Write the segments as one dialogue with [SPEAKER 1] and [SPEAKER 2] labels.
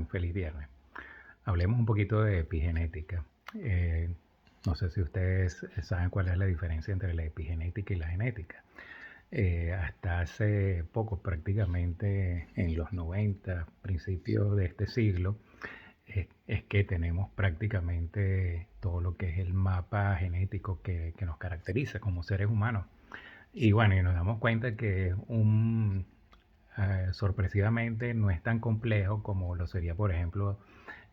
[SPEAKER 1] Feliz viernes. Hablemos un poquito de epigenética. Eh, no sé si ustedes saben cuál es la diferencia entre la epigenética y la genética. Hasta hace poco, prácticamente en los 90, principios de este siglo, es que tenemos prácticamente todo lo que es el mapa genético que nos caracteriza como seres humanos. Y bueno, y nos damos cuenta que sorpresivamente no es tan complejo como lo sería, por ejemplo,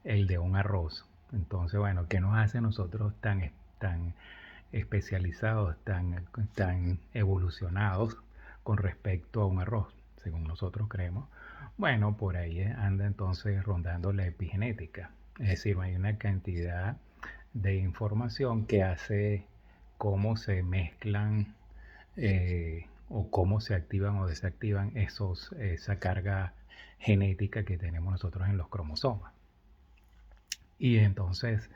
[SPEAKER 1] el de un arroz. Entonces, bueno, ¿qué nos hace a nosotros tan especializados, tan evolucionados con respecto a un arroz, según nosotros creemos? Bueno, por ahí anda entonces rondando la epigenética. Es decir, hay una cantidad de información que hace cómo se mezclan o cómo se activan o desactivan esa carga genética que tenemos nosotros en los cromosomas. Y entonces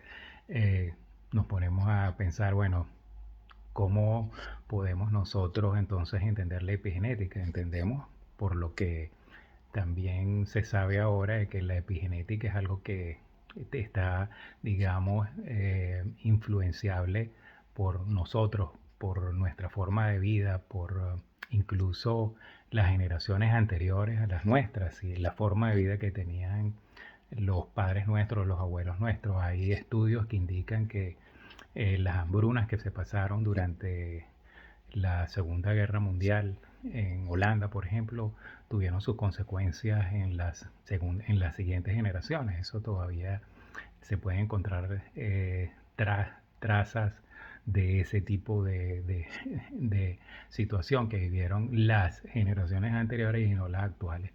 [SPEAKER 1] eh, nos ponemos a pensar, bueno, ¿cómo podemos nosotros entonces entender la epigenética? Entendemos por lo que también se sabe ahora de que la epigenética es algo que está, digamos, influenciable por nosotros, por nuestra forma de vida, por incluso las generaciones anteriores a las nuestras y la forma de vida que tenían los padres nuestros, los abuelos nuestros. Hay estudios que indican que las hambrunas que se pasaron durante la Segunda Guerra Mundial en Holanda, por ejemplo, tuvieron sus consecuencias en las siguientes generaciones. Eso todavía se puede encontrar trazas de ese tipo de situación que vivieron las generaciones anteriores y no las actuales.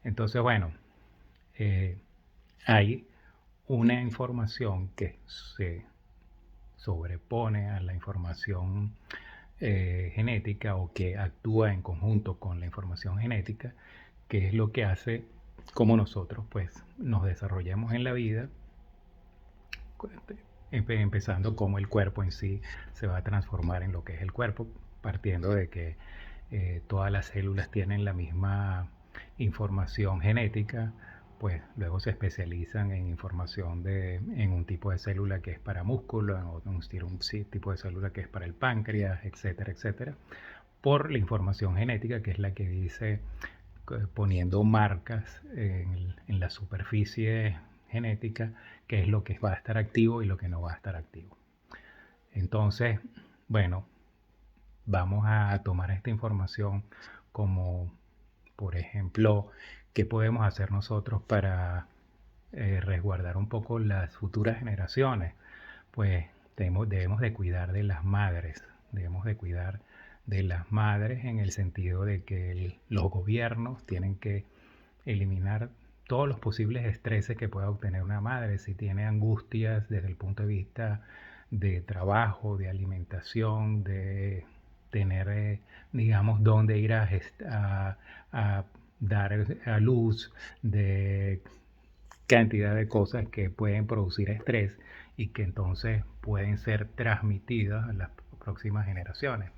[SPEAKER 1] Entonces, bueno, eh, hay una información que se sobrepone a la información genética o que actúa en conjunto con la información genética, que es lo que hace como nosotros pues nos desarrollamos en la vida, empezando como el cuerpo en sí se va a transformar en lo que es el cuerpo, partiendo de que todas las células tienen la misma información genética, pues luego se especializan en información en un tipo de célula que es para músculo, en un tipo de célula que es para el páncreas, etcétera, etcétera, por la información genética que es la que dice, poniendo marcas en la superficie genética, qué es lo que va a estar activo y lo que no va a estar activo. Entonces, bueno, vamos a tomar esta información como, por ejemplo, qué podemos hacer nosotros para resguardar un poco las futuras generaciones. Pues debemos de cuidar de las madres, debemos de cuidar de las madres en el sentido de que los gobiernos tienen que eliminar todos los posibles estreses que pueda obtener una madre, si tiene angustias desde el punto de vista de trabajo, de alimentación, de tener, digamos, dónde ir a dar a luz, de cantidad de cosas que pueden producir estrés y que entonces pueden ser transmitidas a las próximas generaciones.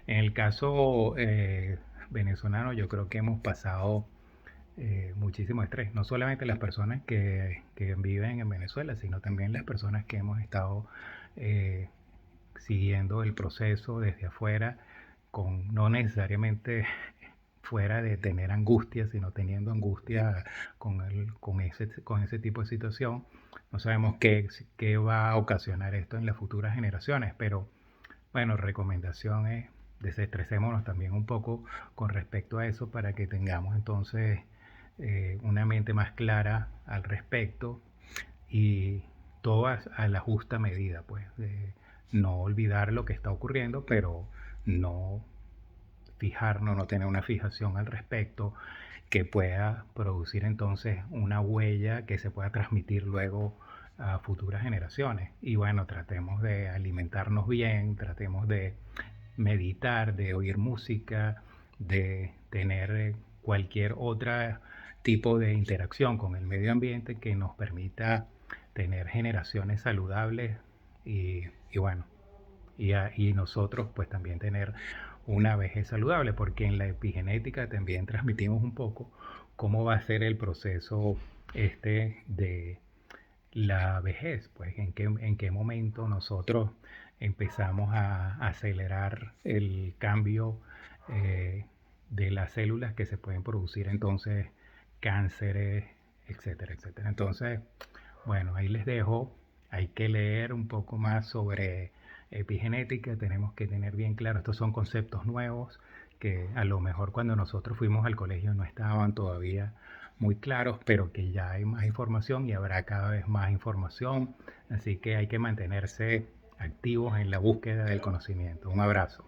[SPEAKER 1] En el caso venezolano, yo creo que hemos pasado muchísimo estrés, no solamente las personas que viven en Venezuela, sino también las personas que hemos estado eh, siguiendo el proceso desde afuera, no necesariamente fuera de tener angustia, sino teniendo angustia con ese tipo de situación. No sabemos qué va a ocasionar esto en las futuras generaciones, pero bueno, recomendación es desestresémonos también un poco con respecto a eso para que tengamos entonces una mente más clara al respecto y todo a la justa medida, pues, de no olvidar lo que está ocurriendo, pero no fijarnos, no tener una fijación al respecto que pueda producir entonces una huella que se pueda transmitir luego a futuras generaciones. Y bueno, tratemos de alimentarnos bien, tratemos de meditar, de oír música, de tener cualquier otro tipo de interacción con el medio ambiente que nos permita tener generaciones saludables y bueno, y nosotros pues también tener una vejez saludable, porque en la epigenética también transmitimos un poco cómo va a ser el proceso de la vejez, pues en qué momento nosotros empezamos a acelerar el cambio eh, de las células que se pueden producir entonces cánceres, etcétera, etcétera. Entonces, bueno, ahí les dejo. Hay que leer un poco más sobre epigenética, tenemos que tener bien claro, estos son conceptos nuevos que a lo mejor cuando nosotros fuimos al colegio no estaban todavía muy claros, pero que ya hay más información y habrá cada vez más información, así que hay que mantenerse activos en la búsqueda del conocimiento. Un abrazo.